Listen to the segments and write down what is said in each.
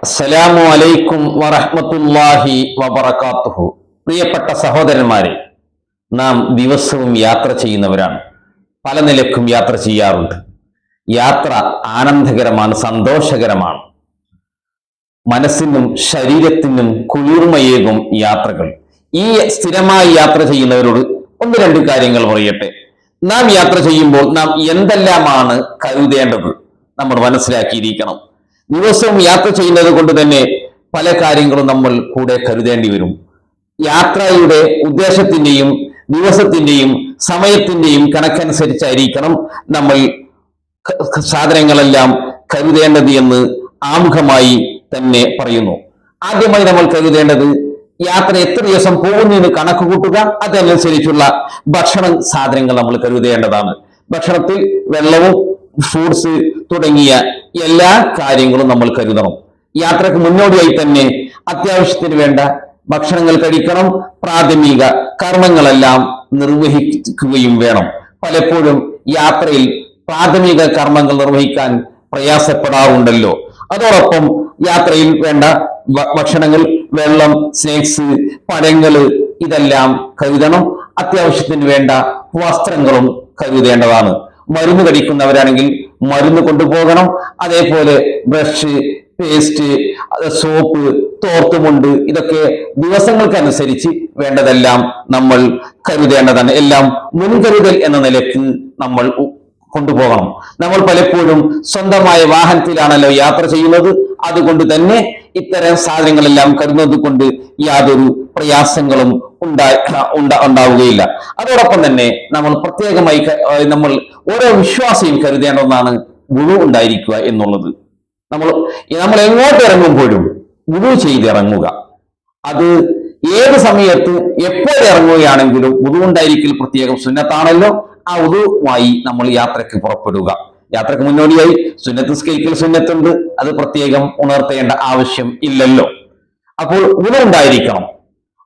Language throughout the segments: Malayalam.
അസ്സലാമു അലൈക്കും വറഹ്മത്തുള്ളാഹി വബറകാതുഹു. പ്രിയപ്പെട്ട സഹോദരന്മാരെ, നാം ദിവസവും യാത്ര ചെയ്യുന്നവരാണ്. പല നിലക്കും യാത്ര ചെയ്യാറുണ്ട്. യാത്ര ആനന്ദകരമാണ്, സന്തോഷകരമാണ്. മനസ്സിനും ശരീരത്തിനും കുളിർമയേകും യാത്രകൾ. ഈ സ്ഥിരമായി യാത്ര ചെയ്യുന്നവരോട് ഒന്ന് രണ്ട് കാര്യങ്ങൾ പറയട്ടെ. നാം യാത്ര ചെയ്യുമ്പോൾ നാം എന്തെല്ലാമാണ് കരുതേണ്ടത് നമ്മൾ മനസ്സിലാക്കിയിരിക്കണം. ദിവസവും യാത്ര ചെയ്യുന്നത് കൊണ്ട് തന്നെ പല കാര്യങ്ങളും നമ്മൾ കൂടെ കരുതേണ്ടി വരും. യാത്രയുടെ ഉദ്ദേശത്തിന്റെയും ദിവസത്തിന്റെയും സമയത്തിന്റെയും കണക്കനുസരിച്ചായിരിക്കണം നമ്മൾ സാധനങ്ങളെല്ലാം കരുതേണ്ടത് എന്ന് ആമുഖമായി തന്നെ പറയുന്നു. ആദ്യമായി നമ്മൾ കരുതേണ്ടത് യാത്ര എത്ര ദിവസം പോകുന്നതിന് കണക്ക് കൂട്ടുക, അതനുസരിച്ചുള്ള ഭക്ഷണ സാധനങ്ങൾ നമ്മൾ കരുതേണ്ടതാണ്. ഭക്ഷണത്തിൽ വെള്ളവും ഫ്രൂട്ട്സ് തുടങ്ങിയ എല്ലാ കാര്യങ്ങളും നമ്മൾ കരുതണം. യാത്രക്ക് മുന്നോടിയായി തന്നെ അത്യാവശ്യത്തിന് വേണ്ട ഭക്ഷണങ്ങൾ കഴിക്കണം. പ്രാഥമിക കർമ്മങ്ങളെല്ലാം നിർവഹിക്കുകയും വേണം. പലപ്പോഴും യാത്രയിൽ പ്രാഥമിക കർമ്മങ്ങൾ നിർവഹിക്കാൻ പ്രയാസപ്പെടാറുണ്ടല്ലോ. അതോടൊപ്പം യാത്രയിൽ വേണ്ട ഭക്ഷണങ്ങൾ, വെള്ളം, സ്നാക്സ്, പഴങ്ങള് ഇതെല്ലാം കരുതണം. അത്യാവശ്യത്തിന് വേണ്ട വസ്ത്രങ്ങളും കരുതേണ്ടതാണ്. മരുന്ന് കഴിക്കുന്നവരാണെങ്കിൽ മരുന്ന് കൊണ്ടുപോകണം. അതേപോലെ ബ്രഷ്, പേസ്റ്റ്, സോപ്പ്, തോർത്തുമുണ്ട്, ഇതൊക്കെ ദിവസങ്ങൾക്കനുസരിച്ച് വേണ്ടതെല്ലാം നമ്മൾ കരുതേണ്ടതാണ്. എല്ലാം മുൻകരുതൽ എന്ന നിലയ്ക്ക് നമ്മൾ കൊണ്ടുപോകണം. നമ്മൾ പലപ്പോഴും സ്വന്തമായ വാഹനത്തിലാണല്ലോ യാത്ര ചെയ്യുന്നത്. അതുകൊണ്ട് തന്നെ ഇത്തരം സാധനങ്ങളെല്ലാം കരുതുന്നത് കൊണ്ട് യാതൊരു പ്രയാസങ്ങളും ഉണ്ടാവുകയില്ല. അതോടൊപ്പം തന്നെ നമ്മൾ പ്രത്യേകമായി നമ്മൾ ഓരോ വിശ്വാസിയും കരുതേണ്ടതാണ് വുളു ഉണ്ടായിരിക്കുക എന്നുള്ളത്. നമ്മൾ എങ്ങോട്ട് ഇറങ്ങുമ്പോഴും വുളു ചെയ്തിറങ്ങുക. അത് ഏത് സമയത്ത് എപ്പോഴിറങ്ങുകയാണെങ്കിലും വുളു ഉണ്ടായിരിക്കൽ പ്രത്യേകം സുന്നത്താണല്ലോ. ആ വുളുവുമായി നമ്മൾ യാത്രയ്ക്ക് പുറപ്പെടുക. യാത്രക്ക് മുന്നോടിയായി സുന്നത്ത് നിസ്കരിക്കൽ സുന്നത്തുണ്ട്, അത് പ്രത്യേകം ഉണർത്തേണ്ട ആവശ്യം ഇല്ലല്ലോ. അപ്പോൾ വുളു ഉണ്ടായിരിക്കണം.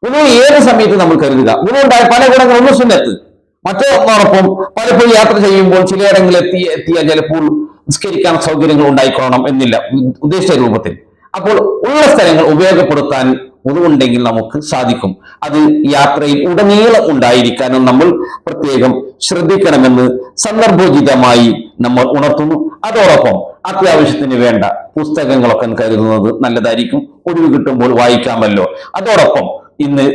വുളു ഏത് സമയത്ത് നമ്മൾ കരുതുക. വുളു ഉണ്ടായ പല ഗുണങ്ങളൊന്നും സുന്നത്ത്, മറ്റൊന്നോടൊപ്പം പലപ്പോഴും യാത്ര ചെയ്യുമ്പോൾ ചിലയിടങ്ങളിൽ എത്തിയാൽ ചിലപ്പോൾ നിസ്കരിക്കാൻ സൗകര്യങ്ങൾ ഉണ്ടായിക്കൊള്ളണം എന്നില്ല ഉദ്ദേശിച്ച രൂപത്തിൽ. അപ്പോൾ ഉള്ള സ്ഥലങ്ങൾ ഉപയോഗപ്പെടുത്താൻ ഉണ്ടെങ്കിൽ നമുക്ക് സാധിക്കും. അത് യാത്രയിൽ ഉടനീളം ഉണ്ടായിരിക്കാനും നമ്മൾ പ്രത്യേകം ശ്രദ്ധിക്കണമെന്ന് സന്ദർഭോചിതമായി നമ്മൾ ഉണർത്തുന്നു. അതോടൊപ്പം അത്യാവശ്യത്തിന് വേണ്ട പുസ്തകങ്ങളൊക്കെ കരുതുന്നത് നല്ലതായിരിക്കും. ഒഴിവ് കിട്ടുമ്പോൾ വായിക്കാമല്ലോ. അതോടൊപ്പം ഇന്ന്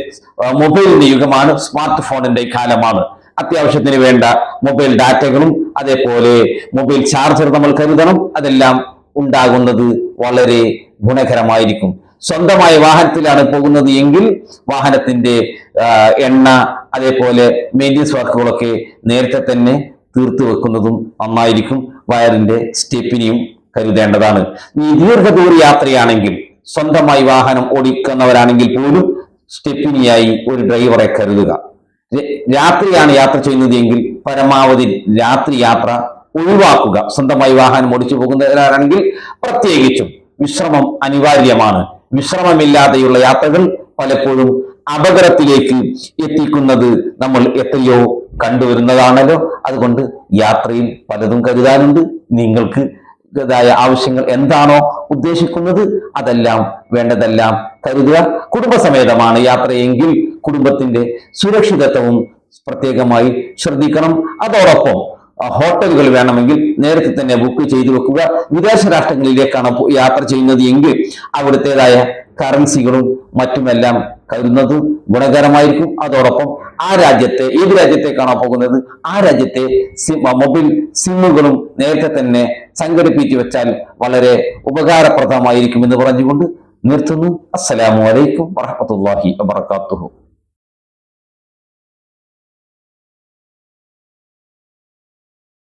മൊബൈലിന്റെ യുഗമാണ്, സ്മാർട്ട് ഫോണിന്റെ കാലമാണ്. അത്യാവശ്യത്തിന് വേണ്ട മൊബൈൽ ഡാറ്റകളും അതേപോലെ മൊബൈൽ ചാർജർ നമ്മൾ കരുതണം. അതെല്ലാം ഉണ്ടാകുന്നത് വളരെ ഗുണകരമായിരിക്കും. സ്വന്തമായ വാഹനത്തിലാണ് പോകുന്നത് എങ്കിൽ വാഹനത്തിന്റെ എണ്ണ അതേപോലെ മെയിൻ്റെനൻസ് വർക്കുകളൊക്കെ നേരത്തെ തന്നെ തീർത്തു വെക്കുന്നതും നന്നായിരിക്കും. വയറിന്റെ സ്റ്റെപ്പിനെയും കരുതേണ്ടതാണ്. ഈ ദീർഘദൂര യാത്രയാണെങ്കിൽ സ്വന്തമായി വാഹനം ഓടിക്കുന്നവരാണെങ്കിൽ പോലും സ്റ്റെപ്പിനിയായി ഒരു ഡ്രൈവറെ കരുതുക. രാത്രിയാണ് യാത്ര ചെയ്യുന്നത് എങ്കിൽ പരമാവധി രാത്രി യാത്ര ഒഴിവാക്കുക. സ്വന്തമായി വാഹനം ഓടിച്ചു പോകുന്നവരാണെങ്കിൽ പ്രത്യേകിച്ചും വിശ്രമം അനിവാര്യമാണ്. വിശ്രമമില്ലാതെയുള്ള യാത്രകൾ പലപ്പോഴും അപകടത്തിലേക്ക് എത്തിക്കുന്നത് നമ്മൾ എത്രയോ കണ്ടുവരുന്നതാണല്ലോ. അതുകൊണ്ട് യാത്രയിൽ പലതും കരുതാനുണ്ട്. നിങ്ങൾക്ക് ആവശ്യങ്ങൾ എന്താണോ ഉദ്ദേശിക്കുന്നത് അതെല്ലാം വേണ്ടതെല്ലാം കരുതുക. കുടുംബസമേതമാണ് യാത്രയെങ്കിൽ കുടുംബത്തിന്റെ സുരക്ഷിതത്വവും പ്രത്യേകമായി ശ്രദ്ധിക്കണം. അതോടൊപ്പം ഹോട്ടലുകൾ വേണമെങ്കിൽ നേരത്തെ തന്നെ ബുക്ക് ചെയ്തു വെക്കുക. വിദേശ രാഷ്ട്രങ്ങളിലേക്കാണ് യാത്ര ചെയ്യുന്നത് എങ്കിൽ അവിടുത്തേതായ കറൻസികളും മറ്റുമെല്ലാം കരുതുന്നത് ഗുണകരമായിരിക്കും. അതോടൊപ്പം ആ രാജ്യത്തെ, ഏത് രാജ്യത്തേക്കാണോ പോകുന്നത് ആ രാജ്യത്തെ മൊബൈൽ സിമ്മുകളും നേരത്തെ തന്നെ സംഘടിപ്പിച്ചു വെച്ചാൽ വളരെ ഉപകാരപ്രദമായിരിക്കും എന്ന് പറഞ്ഞുകൊണ്ട് നിർത്തുന്നു. അസ്സലാമു അലൈക്കും വറഹ്മത്തുള്ളാഹി വബറകാതുഹു.